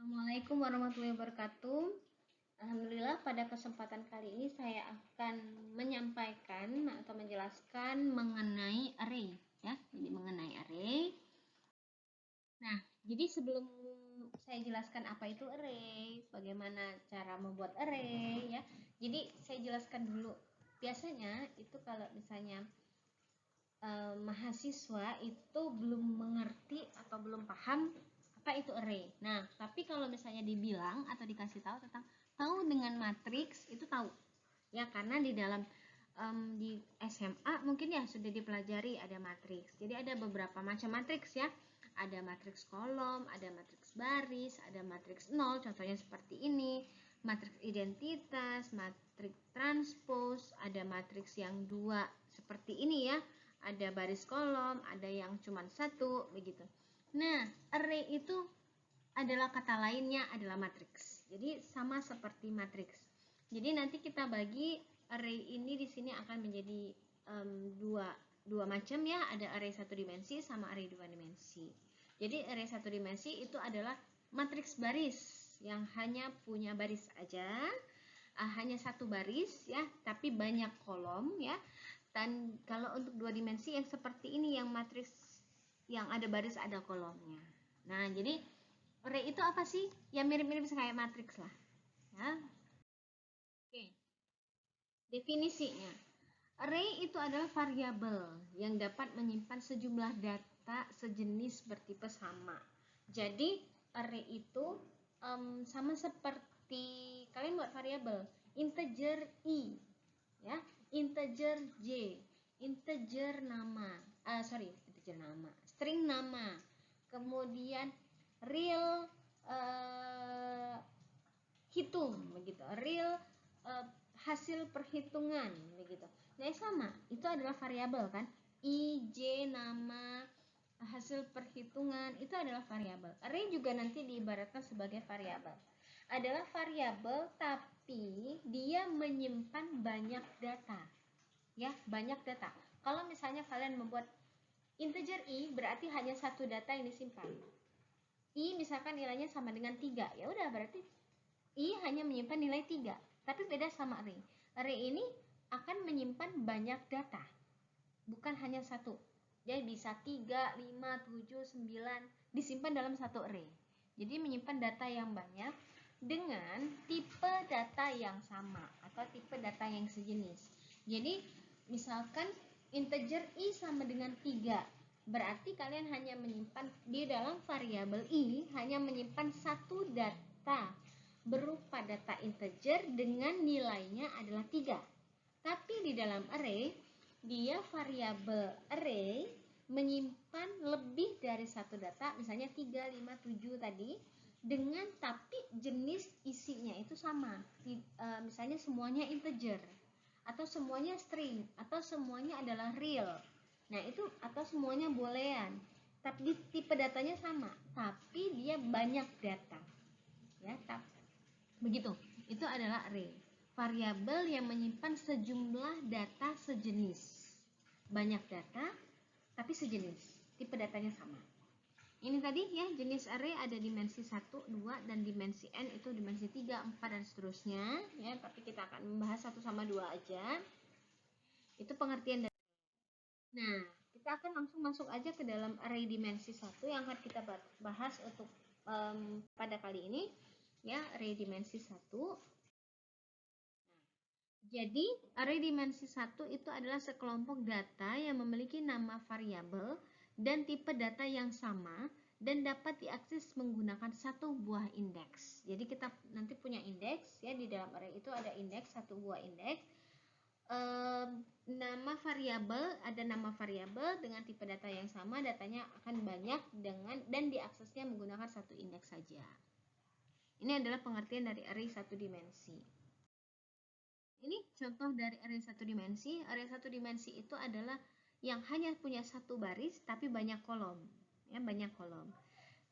Assalamualaikum warahmatullahi wabarakatuh. Alhamdulillah, pada kesempatan kali ini saya akan menyampaikan atau menjelaskan mengenai array, ya. Jadi mengenai array. Nah, jadi sebelum saya jelaskan apa itu array, bagaimana cara membuat array, ya. Jadi saya jelaskan dulu. Biasanya itu kalau misalnya mahasiswa itu belum mengerti atau belum paham apa itu array. Nah, tapi kalau misalnya dibilang atau dikasih tahu tentang tahu dengan matriks itu tahu. Ya, karena di dalam di SMA mungkin ya sudah dipelajari ada matriks. Jadi ada beberapa macam matriks ya. Ada matriks kolom, ada matriks baris, ada matriks nol, contohnya seperti ini. Matriks identitas, matriks transpose, ada matriks yang dua seperti ini ya. Ada baris kolom, ada yang cuma satu, begitu. Nah, array itu adalah kata lainnya adalah matriks. Jadi sama seperti matriks. Jadi nanti kita bagi array ini di sini akan menjadi dua macam ya. Ada array satu dimensi sama array dua dimensi. Jadi array satu dimensi itu adalah matriks baris yang hanya punya baris aja, hanya satu baris ya, tapi banyak kolom ya. Dan kalau untuk dua dimensi yang seperti ini, yang matriks yang ada baris ada kolomnya. Nah, jadi array itu apa sih? Ya mirip-mirip kayak matriks lah. Ya. Oke. Definisinya. Array itu adalah variabel yang dapat menyimpan sejumlah data sejenis bertipe sama. Jadi array itu sama seperti kalian buat variabel integer i, ya, integer j, integer nama, integer nama, string nama, kemudian real hitung, begitu, real hasil perhitungan, begitu. Nah, sama, itu adalah variabel kan, i, j, nama, hasil perhitungan, itu adalah variabel. Array juga nanti diibaratkan sebagai variabel. Adalah variabel tapi dia menyimpan banyak data. Ya, banyak data. Kalau misalnya kalian membuat integer i berarti hanya satu data yang disimpan. I misalkan nilainya sama dengan 3. Ya udah, berarti i hanya menyimpan nilai 3. Tapi beda sama array. Array ini akan menyimpan banyak data. Bukan hanya satu. Jadi bisa 3, 5, 7, 9 disimpan dalam satu array. Jadi menyimpan data yang banyak dengan tipe data yang sama atau tipe data yang sejenis. Jadi misalkan integer i sama dengan 3, berarti kalian hanya menyimpan di dalam variabel i hanya menyimpan satu data berupa data integer dengan nilainya adalah 3. Tapi di dalam array, dia variabel array menyimpan lebih dari satu data, misalnya 3, 5, 7 tadi, dengan tapi jenis isinya itu sama. Misalnya semuanya integer, atau semuanya string, atau semuanya adalah real. Nah, itu atau semuanya boolean. Tapi tipe datanya sama, tapi dia banyak data. Ya, begitu. Itu adalah array. Variabel yang menyimpan sejumlah data sejenis. Banyak data, tapi sejenis. Tipe datanya sama. Ini tadi ya, jenis array ada dimensi 1, 2, dan dimensi n itu dimensi 3, 4, dan seterusnya. Ya, tapi kita akan membahas 1 sama 2 aja. Itu pengertian dari. Nah, kita akan langsung masuk aja ke dalam array dimensi 1 yang akan kita bahas untuk pada kali ini. Ya, array dimensi 1. Jadi, array dimensi 1 itu adalah sekelompok data yang memiliki nama variabel dan tipe data yang sama dan dapat diakses menggunakan satu buah indeks. Jadi kita nanti punya indeks ya, di dalam array itu ada indeks, satu buah indeks. Nama variabel, ada nama variabel dengan tipe data yang sama, datanya akan banyak dan diaksesnya menggunakan satu indeks saja. Ini adalah pengertian dari array satu dimensi. Ini contoh dari array satu dimensi. Array satu dimensi itu adalah yang hanya punya satu baris tapi banyak kolom. Ya, banyak kolom.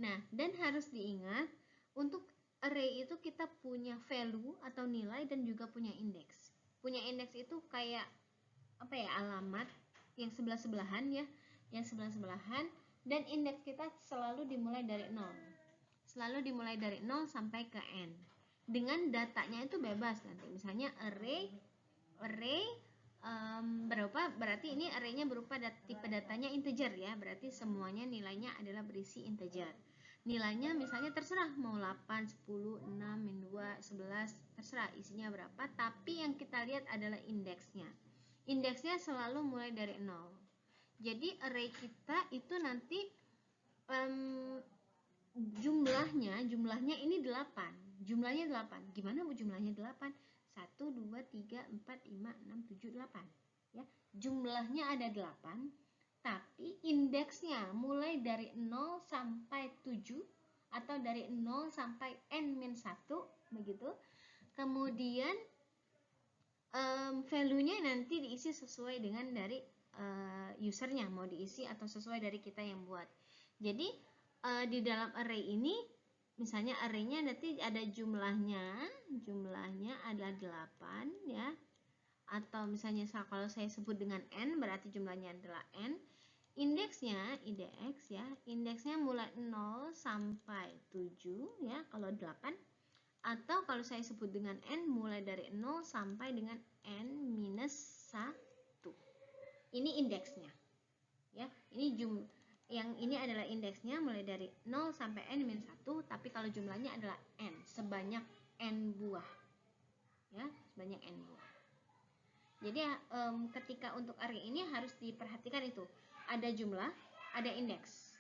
Nah, dan harus diingat untuk array itu kita punya value atau nilai dan juga punya indeks. Punya indeks itu kayak apa ya, alamat yang sebelah-sebelahan ya, yang sebelah-sebelahan, dan indeks kita selalu dimulai dari 0. selalu dimulai dari 0 sampai ke n. Dengan datanya itu bebas nanti. Misalnya array berapa, berarti ini arraynya berupa tipe datanya integer ya, berarti semuanya nilainya adalah berisi integer. Nilainya misalnya terserah mau 8, 10, 6, min 2, 11, terserah isinya berapa, tapi yang kita lihat adalah indeksnya. Indeksnya selalu mulai dari 0. Jadi array kita itu nanti jumlahnya ini 8. Jumlahnya 8. Gimana bu jumlahnya 8? 1, 2, 3, 4, 5, 6, 7, 8 ya. Jumlahnya ada 8, tapi indeksnya mulai dari 0 sampai 7 atau dari 0 sampai n-1 begitu. Kemudian value-nya nanti diisi sesuai dengan dari usernya mau diisi atau sesuai dari kita yang buat. Jadi di dalam array ini misalnya arraynya nanti ada jumlahnya ada 8 ya, atau misalnya kalau saya sebut dengan n berarti jumlahnya adalah n. Indeksnya ya, indeksnya mulai 0 sampai 7 ya kalau 8, atau kalau saya sebut dengan n mulai dari 0 sampai dengan n-1. Ini indeksnya ya, ini yang ini adalah indeksnya mulai dari 0 sampai n-1, tapi kalau jumlahnya adalah n, sebanyak n buah ya, sebanyak n buah. Jadi ketika untuk array ini harus diperhatikan itu ada jumlah, ada indeks.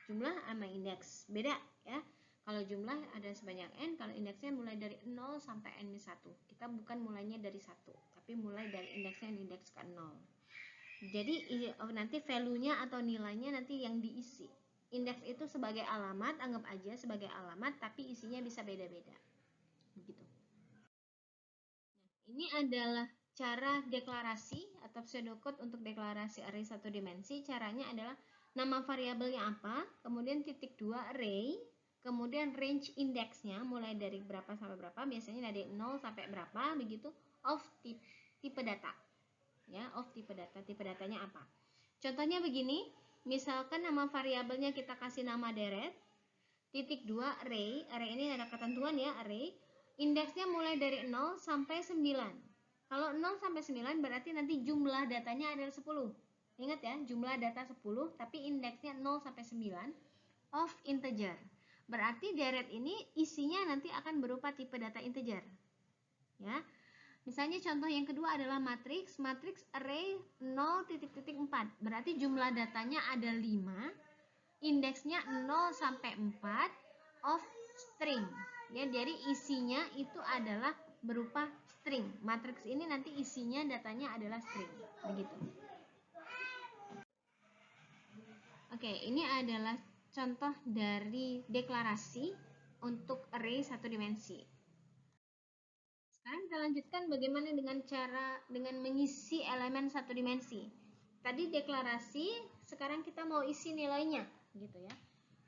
Jumlah sama indeks beda ya. Kalau jumlah ada sebanyak n, kalau indeksnya mulai dari 0 sampai n-1. Kita bukan mulainya dari 1, tapi mulai dari indeksnya indeks ke 0. Jadi nanti value-nya atau nilainya nanti yang diisi. Indeks itu sebagai alamat, anggap aja sebagai alamat, tapi isinya bisa beda-beda. Begitu. Nah, ini adalah cara deklarasi atau pseudocode untuk deklarasi array satu dimensi. Caranya adalah nama variabelnya apa, kemudian titik 2 array, kemudian range indeksnya mulai dari berapa sampai berapa, biasanya dari 0 sampai berapa, begitu, of tipe data. Ya, of tipe data. Tipe datanya apa? Contohnya begini, misalkan nama variabelnya kita kasih nama deret, titik 2 array, array ini ada ketentuan ya, array, indeksnya mulai dari 0 sampai 9. Kalau 0 sampai 9 berarti nanti jumlah datanya adalah 10. Ingat ya, jumlah data 10, tapi indeksnya 0 sampai 9 of integer. Berarti deret ini isinya nanti akan berupa tipe data integer. Ya. Misalnya contoh yang kedua adalah matriks array 0.4. Berarti jumlah datanya ada 5, indeksnya 0 sampai 4 of string. Ya, jadi isinya itu adalah berupa string. Matriks ini nanti isinya datanya adalah string. Begitu. Oke, ini adalah contoh dari deklarasi untuk array satu dimensi. Sekarang kita lanjutkan bagaimana dengan mengisi elemen satu dimensi. Tadi deklarasi, sekarang kita mau isi nilainya, gitu ya.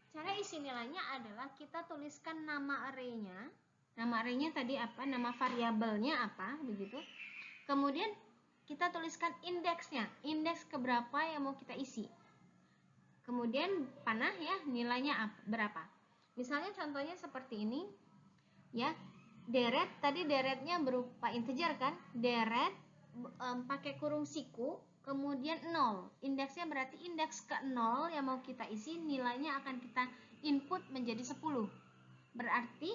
Cara isi nilainya adalah kita tuliskan nama arraynya. Nama arraynya tadi apa? Nama variabelnya apa, begitu. Kemudian kita tuliskan indeksnya, indeks keberapa yang mau kita isi. Kemudian panah ya, nilainya berapa. Misalnya contohnya seperti ini, ya. Deret, tadi deretnya berupa integer kan, deret pakai kurung siku, kemudian 0, indeksnya berarti indeks ke 0 yang mau kita isi, nilainya akan kita input menjadi 10. Berarti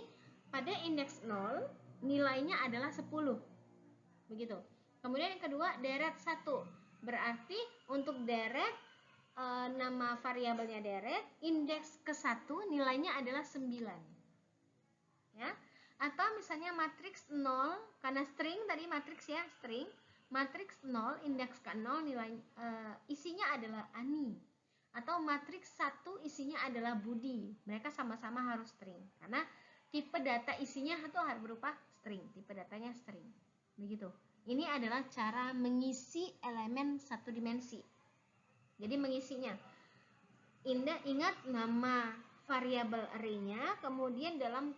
pada indeks 0 nilainya adalah 10. Begitu. Kemudian yang kedua deret 1, berarti untuk deret nama variabelnya deret, indeks ke 1 nilainya adalah 9. Ya. Atau misalnya matriks 0, karena string tadi matriks ya, string, matriks 0, indeks ke 0, nilai isinya adalah Ani. Atau matriks 1 isinya adalah Budi. Mereka sama-sama harus string, karena tipe data isinya itu harus berupa string, tipe datanya string. Begitu. Ini adalah cara mengisi elemen satu dimensi. Jadi mengisinya, ingat nama variabel array-nya, kemudian dalam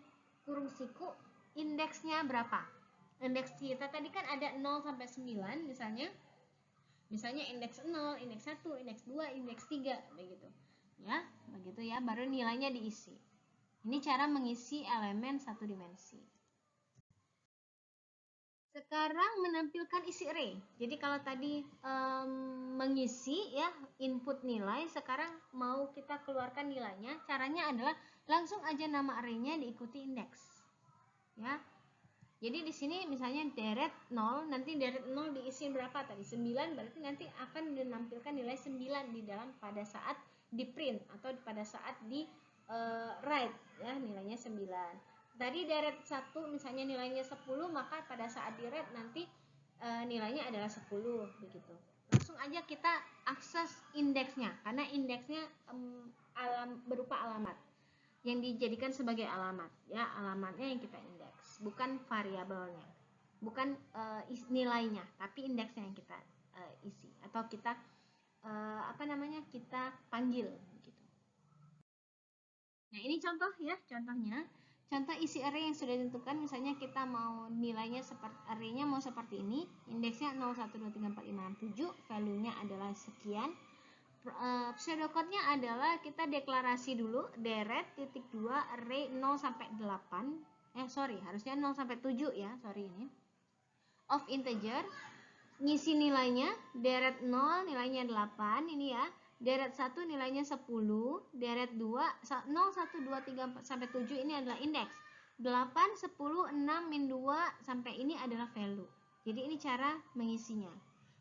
kurung siku indeksnya berapa. Indeks kita tadi kan ada 0 sampai 9 misalnya. Misalnya indeks 0, indeks 1, indeks 2, indeks 3 begitu. Ya, begitu ya, baru nilainya diisi. Ini cara mengisi elemen satu dimensi. Sekarang menampilkan isi array. Jadi kalau tadi mengisi ya input nilai, sekarang mau kita keluarkan nilainya. Caranya adalah langsung aja nama arraynya diikuti indeks. Ya. Jadi di sini misalnya deret 0, nanti deret 0 diisi berapa tadi? 9, berarti nanti akan menampilkan nilai 9 di dalam pada saat di print atau pada saat di write ya, nilainya 9. Tadi deret 1 misalnya nilainya 10, maka pada saat di write nanti nilainya adalah 10 begitu. Langsung aja kita akses indeksnya karena indeksnya berupa alamat yang dijadikan sebagai alamat ya, alamatnya yang kita indeks, bukan variabelnya, bukan nilainya, tapi indeksnya yang kita isi atau kita kita panggil gitu. Nah, ini contoh ya, contoh isi array yang sudah ditentukan. Misalnya kita mau nilainya seperti arraynya mau seperti ini, indeksnya 0 1 2 3 4 5 6 7, value-nya adalah sekian. Pseudocode-nya adalah kita deklarasi dulu deret titik 2 array 0 sampai 8 harusnya 0 sampai 7 ya, ini of integer, ngisi nilainya deret 0 nilainya 8 ini ya, deret 1 nilainya 10, deret 2 0 1 2 3 4 sampai 7 ini adalah indeks, 8 10 6 min 2 sampai ini adalah value. Jadi ini cara mengisinya.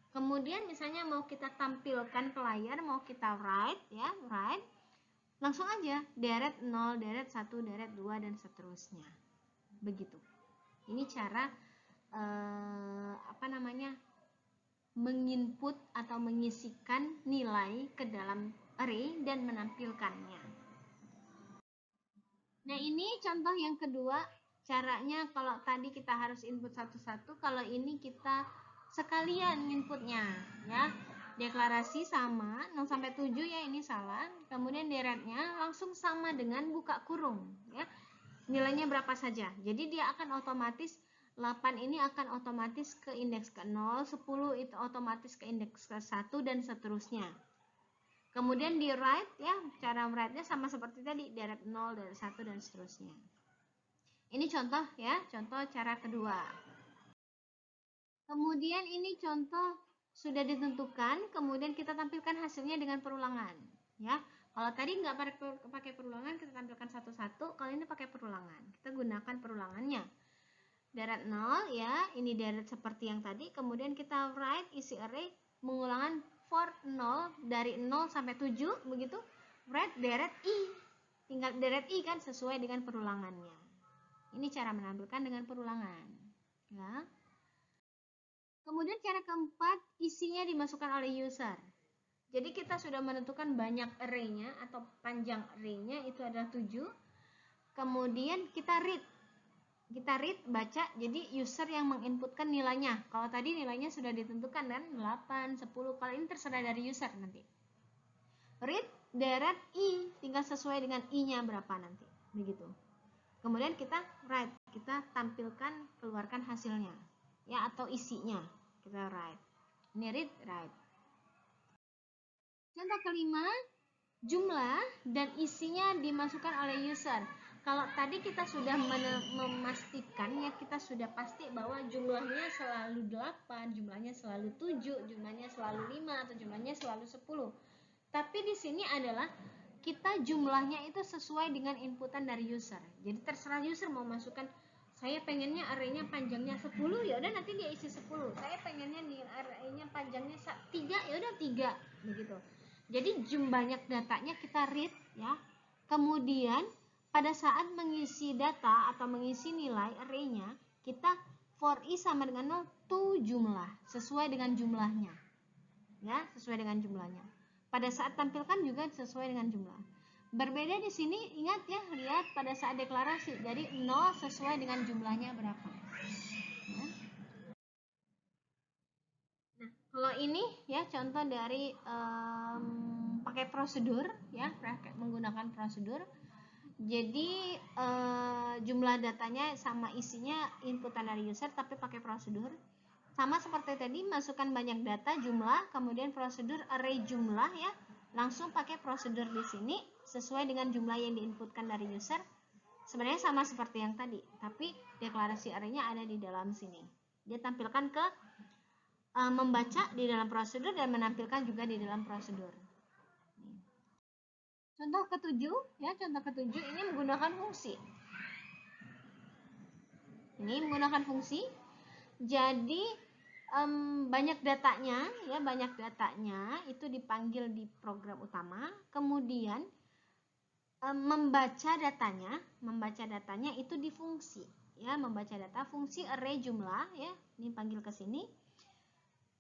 Kemudian misalnya mau kita tampilkan ke layar, mau kita write ya, write. Langsung aja deret 0, deret 1, deret 2 dan seterusnya. Begitu. Ini cara menginput atau mengisikan nilai ke dalam array dan menampilkannya. Nah, ini contoh yang kedua. Caranya kalau tadi kita harus input satu-satu, kalau ini kita sekalian inputnya ya, deklarasi sama 0 sampai 7 ya, ini salah, kemudian deretnya langsung sama dengan buka kurung ya, nilainya berapa saja, jadi dia akan otomatis 8 ini akan otomatis ke indeks ke 0, 10 itu otomatis ke indeks ke 1 dan seterusnya. Kemudian di write ya, cara write-nya sama seperti tadi, deret 0, deret 1 dan seterusnya. Ini contoh ya, contoh cara kedua. Kemudian ini contoh sudah ditentukan, kemudian kita tampilkan hasilnya dengan perulangan. Ya, kalau tadi nggak pakai perulangan, kita tampilkan satu-satu. Kalau ini pakai perulangan, kita gunakan perulangannya. Deret 0 ya, ini deret seperti yang tadi. Kemudian kita write isi array mengulangan for 0 dari 0 sampai 7 begitu. Write deret i, tinggal deret i kan sesuai dengan perulangannya. Ini cara menampilkan dengan perulangan. Ya. Kemudian cara keempat, isinya dimasukkan oleh user. Jadi kita sudah menentukan banyak array-nya atau panjang array-nya itu adalah 7. Kemudian kita read. Kita read, baca, jadi user yang menginputkan nilainya. Kalau tadi nilainya sudah ditentukan kan, 8, 10, kalau ini terserah dari user nanti. Read, deret, i, tinggal sesuai dengan i-nya berapa nanti. Begitu. Kemudian kita write, kita tampilkan, keluarkan hasilnya. Ya, atau isinya. Kita write. Ini read, write. Contoh kelima, jumlah dan isinya dimasukkan oleh user. Kalau tadi kita sudah memastikan ya, kita sudah pasti bahwa jumlahnya selalu 8, jumlahnya selalu 7, jumlahnya selalu 5 atau jumlahnya selalu 10. Tapi di sini adalah kita jumlahnya itu sesuai dengan inputan dari user. Jadi terserah user mau masukkan, saya pengennya arraynya panjangnya 10, ya udah nanti dia isi 10. Saya pengennya nih arraynya panjangnya 3, ya udah 3 begitu. Jadi banyak datanya kita read ya. Kemudian pada saat mengisi data atau mengisi nilai array-nya, kita for i sama dengan 0 to jumlah, sesuai dengan jumlahnya. Ya, sesuai dengan jumlahnya. Pada saat tampilkan juga sesuai dengan jumlah. Berbeda di sini, ingat ya, lihat pada saat deklarasi. Jadi 0 sesuai dengan jumlahnya berapa. Ya. Nah, kalau ini ya contoh dari pakai prosedur ya, menggunakan prosedur. Jadi jumlah datanya sama isinya inputan dari user tapi pakai prosedur. Sama seperti tadi, masukkan banyak data jumlah, kemudian prosedur array jumlah ya. Langsung pakai prosedur di sini sesuai dengan jumlah yang diinputkan dari user, Sebenarnya sama seperti yang tadi, tapi deklarasi array-nya ada di dalam sini. Dia tampilkan ke membaca di dalam prosedur dan menampilkan juga di dalam prosedur. Contoh ketujuh, ya, contoh ketujuh ini menggunakan fungsi. Ini menggunakan fungsi. Jadi banyak datanya, ya, banyak datanya itu dipanggil di program utama. Kemudian membaca datanya itu di fungsi, ya, membaca data fungsi array jumlah, ya, ini panggil ke sini.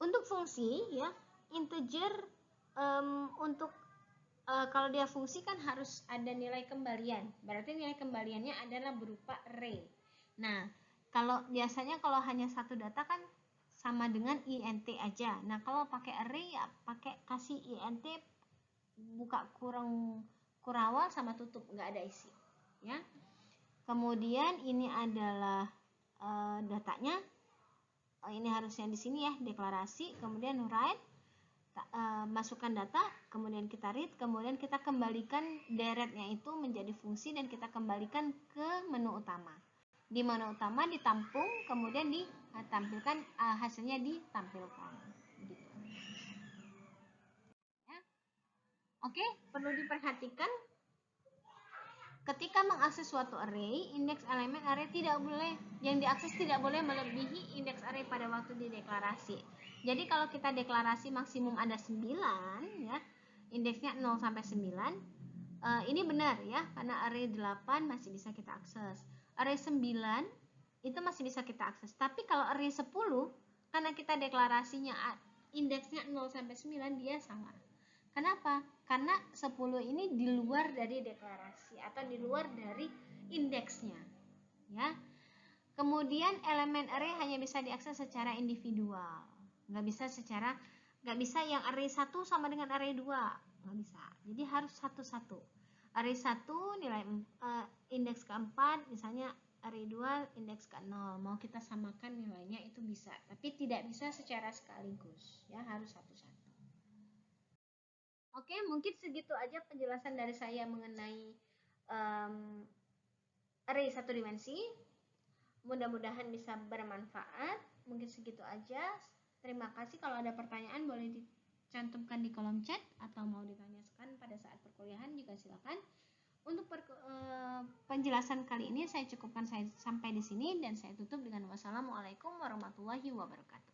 Untuk fungsi, ya, integer untuk kalau dia fungsi kan harus ada nilai kembalian, berarti nilai kembaliannya adalah berupa array. Nah, kalau biasanya kalau hanya satu data kan sama dengan int aja. Nah, kalau pakai array ya pakai kasih int buka kurung kurawal sama tutup, nggak ada isi, ya. Kemudian ini adalah datanya, ini harusnya di sini, ya, deklarasi, kemudian write, masukkan data, kemudian kita read, kemudian kita kembalikan deretnya itu menjadi fungsi dan kita kembalikan ke menu utama. Di menu utama ditampung, kemudian ditampilkan, hasilnya ditampilkan. Gitu. Ya. Oke, perlu diperhatikan ketika mengakses suatu array, indeks elemen array yang diakses tidak boleh melebihi indeks array pada waktu dideklarasi. Jadi kalau kita deklarasi maksimum ada 9, ya, indeksnya 0 sampai 9, ini benar, ya, karena array 8 masih bisa kita akses. Array 9 itu masih bisa kita akses. Tapi kalau array 10, karena kita deklarasinya indeksnya 0 sampai 9, dia salah. Kenapa? Karena 10 ini di luar dari deklarasi atau di luar dari indeksnya, ya. Kemudian elemen array hanya bisa diakses secara individual, nggak bisa yang array 1 sama dengan array 2, nggak bisa. Jadi harus satu-satu. Array 1 nilai indeks ke-4, misalnya array 2 indeks ke-0, mau kita samakan nilainya itu bisa, tapi tidak bisa secara sekaligus, ya, harus satu-satu. Oke, mungkin segitu aja penjelasan dari saya mengenai array satu dimensi. Mudah-mudahan bisa bermanfaat. Mungkin segitu aja. Terima kasih. Kalau ada pertanyaan boleh dicantumkan di kolom chat atau mau ditanyakan pada saat perkuliahan juga silakan. Untuk penjelasan kali ini saya cukupkan sampai di sini dan saya tutup dengan wassalamualaikum warahmatullahi wabarakatuh.